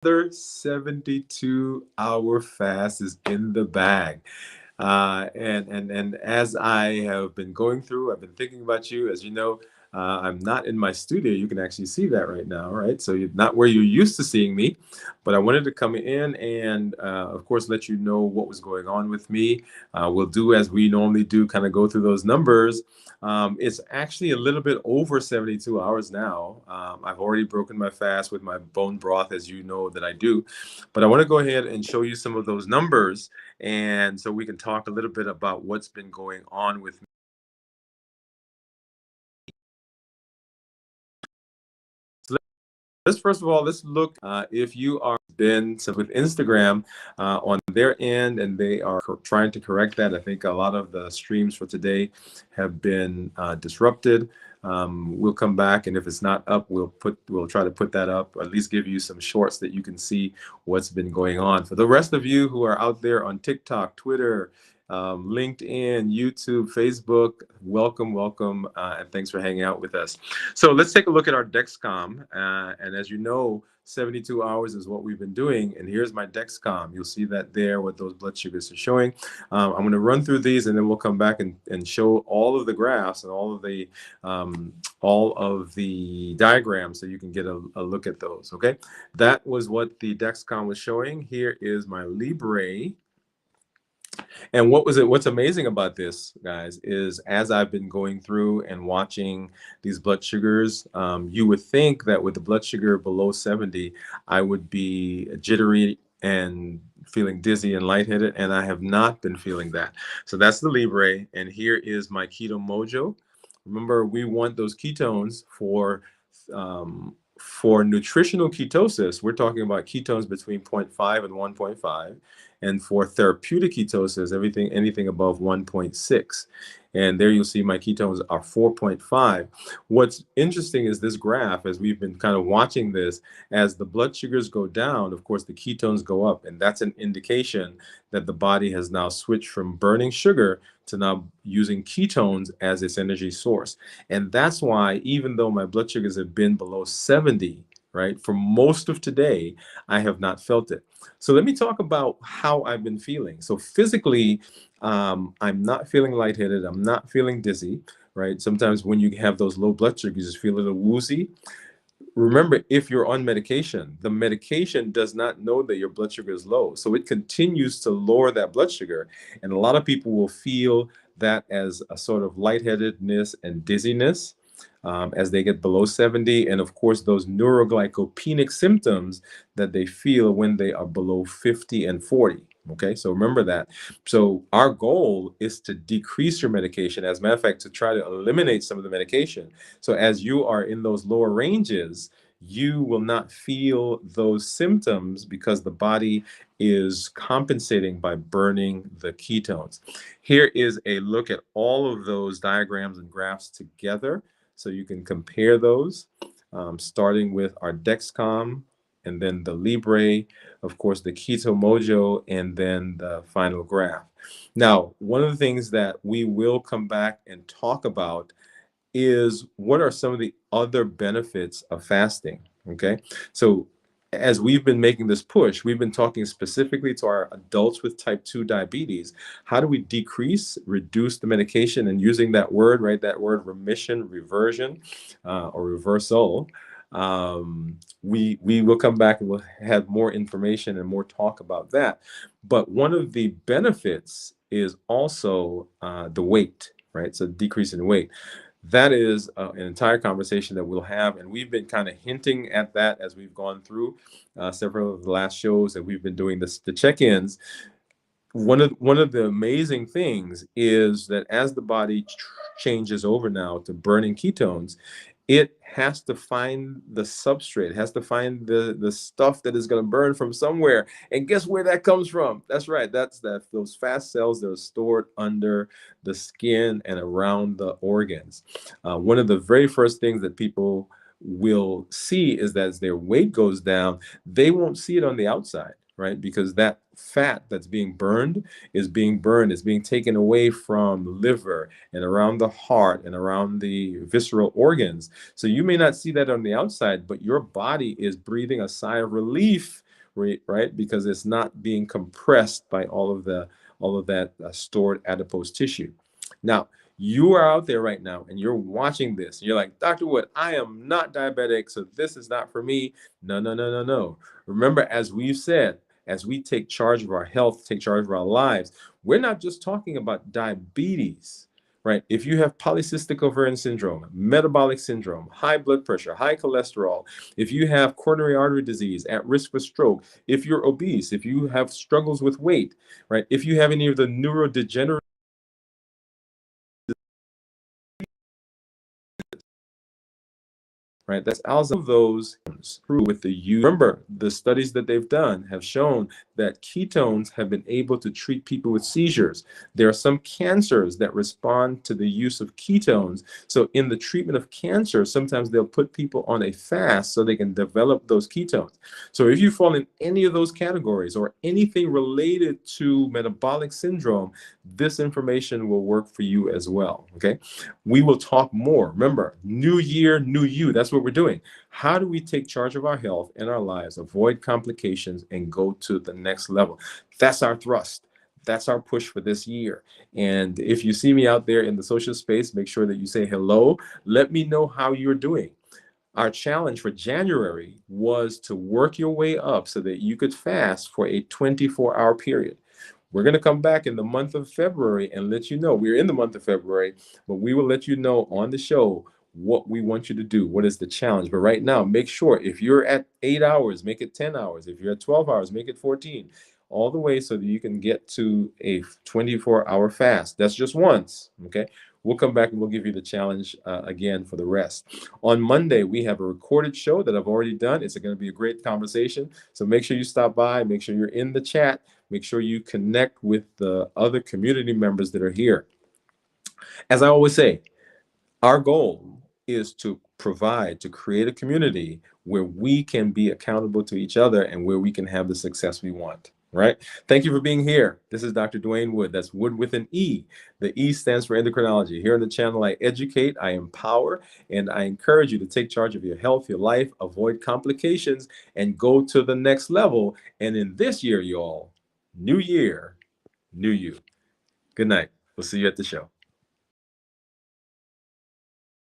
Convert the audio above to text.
Another 72-hour fast is in the bag. And as I have been going through, I've been thinking about you. As you know, I'm not in my studio. You can actually see that right now, right? So you're not where you're used to seeing me, but I wanted to come in and, of course, let you know what was going on with me. We'll do as we normally do, kind of go through those numbers. It's actually a little bit over 72 hours now. I've already broken my fast with my bone broth, as you know that I do. But I want to go ahead and show you some of those numbers, and so we can talk a little bit about what's been going on with me. So let's first of all, let's look if you are been so with Instagram on their end, and they are trying to correct that. I think a lot of the streams for today have been disrupted. We'll come back, and if it's not up, we'll try to put that up, or at least give you some shorts that you can see what's been going on. For the rest of you who are out there on TikTok, Twitter, LinkedIn, YouTube, Facebook, welcome, welcome, and thanks for hanging out with us. So let's take a look at our Dexcom. And as you know, 72 hours is what we've been doing. And here's my Dexcom. You'll see that there, what those blood sugars are showing. I'm going to run through these, and then we'll come back and show all of the graphs and all of the diagrams so you can get a look at those. Okay, that was what the Dexcom was showing. Here is my Libre. And what's amazing about this, guys, is as I've been going through and watching these blood sugars, you would think that with the blood sugar below 70, I would be jittery and feeling dizzy and lightheaded, and I have not been feeling that. So that's the Libre, and here is my Keto Mojo. Remember, we want those ketones for nutritional ketosis. We're talking about ketones between zero point 0.5 and 1.5. And for therapeutic ketosis, anything above 1.6. And there you'll see my ketones are 4.5. What's interesting is this graph, as we've been kind of watching this, as the blood sugars go down, of course, the ketones go up. And that's an indication that the body has now switched from burning sugar to now using ketones as its energy source. And that's why, even though my blood sugars have been below 70, right, for most of today, I have not felt it. So let me talk about how I've been feeling. So physically, I'm not feeling lightheaded. I'm not feeling dizzy, right? Sometimes when you have those low blood sugars, you just feel a little woozy. Remember, if you're on medication, the medication does not know that your blood sugar is low. So it continues to lower that blood sugar. And a lot of people will feel that as a sort of lightheadedness and dizziness as they get below 70. And of course, those neuroglycopenic symptoms that they feel when they are below 50 and 40. Okay, so remember that. So our goal is to decrease your medication. As a matter of fact, to try to eliminate some of the medication. So as you are in those lower ranges, you will not feel those symptoms because the body is compensating by burning the ketones. Here is a look at all of those diagrams and graphs together so you can compare those, starting with our Dexcom, and then the Libre, of course, the Keto Mojo, and then the final graph. Now, one of the things that we will come back and talk about is what are some of the other benefits of fasting, okay? So as we've been making this push, we've been talking specifically to our adults with type 2 diabetes. How do we reduce the medication, and using that word, right? That word remission, reversion, or reversal. We will come back and we'll have more information and more talk about that. But one of the benefits is also the weight, right? So decrease in weight. That is an entire conversation that we'll have, and we've been kind of hinting at that as we've gone through several of the last shows that we've been doing the check-ins. One of the amazing things is that as the body changes over now to burning ketones, it has to find the substrate, has to find the stuff that is going to burn from somewhere. And guess where that comes from? That's right. That's those fast cells that are stored under the skin and around the organs. One of the very first things that people will see is that as their weight goes down, they won't see it on the outside, right? Because that fat that's being burned, is being taken away from liver and around the heart and around the visceral organs. So you may not see that on the outside, but your body is breathing a sigh of relief right? Because it's not being compressed by all of that stored adipose tissue. Now, you are out there right now and you're watching this. You're like, Dr. Wood, I am not diabetic, so this is not for me. No, no, no, no, no. Remember, as we've said, as we take charge of our health, take charge of our lives, we're not just talking about diabetes, right? If you have polycystic ovarian syndrome, metabolic syndrome, high blood pressure, high cholesterol, if you have coronary artery disease, at risk for stroke, if you're obese, if you have struggles with weight, right? If you have any of the neurodegenerative, right? That's also those with the use. Remember, the studies that they've done have shown that ketones have been able to treat people with seizures. There are some cancers that respond to the use of ketones. So in the treatment of cancer, sometimes they'll put people on a fast so they can develop those ketones. So if you fall in any of those categories or anything related to metabolic syndrome, this information will work for you as well, okay? We will talk more. Remember, new year, new you. That's what we're doing. How do we take charge of our health and our lives, avoid complications, and go to the next level? That's our thrust. That's our push for this year. And if you see me out there in the social space, make sure that you say hello. Let me know how you're doing. Our challenge for January was to work your way up so that you could fast for a 24-hour period. We're going to come back in the month of February and let you know. We're in the month of February, but we will let you know on the show what we want you to do. What is the challenge? But right now, make sure if you're at 8 hours, make it 10 hours. If you're at 12 hours, make it 14. All the way so that you can get to a 24-hour fast. That's just once, okay? We'll come back and we'll give you the challenge again for the rest. On Monday, we have a recorded show that I've already done. It's going to be a great conversation. So make sure you stop by. Make sure you're in the chat. Make sure you connect with the other community members that are here. As I always say, our goal is to provide, to create a community where we can be accountable to each other and where we can have the success we want. Right? Thank you for being here. This is Dr. Dwayne Wood. That's Wood with an E. The E stands for endocrinology. Here on the channel, I educate, I empower, and I encourage you to take charge of your health, your life, avoid complications, and go to the next level. And in this year, y'all, new year, new you. Good night. We'll see you at the show.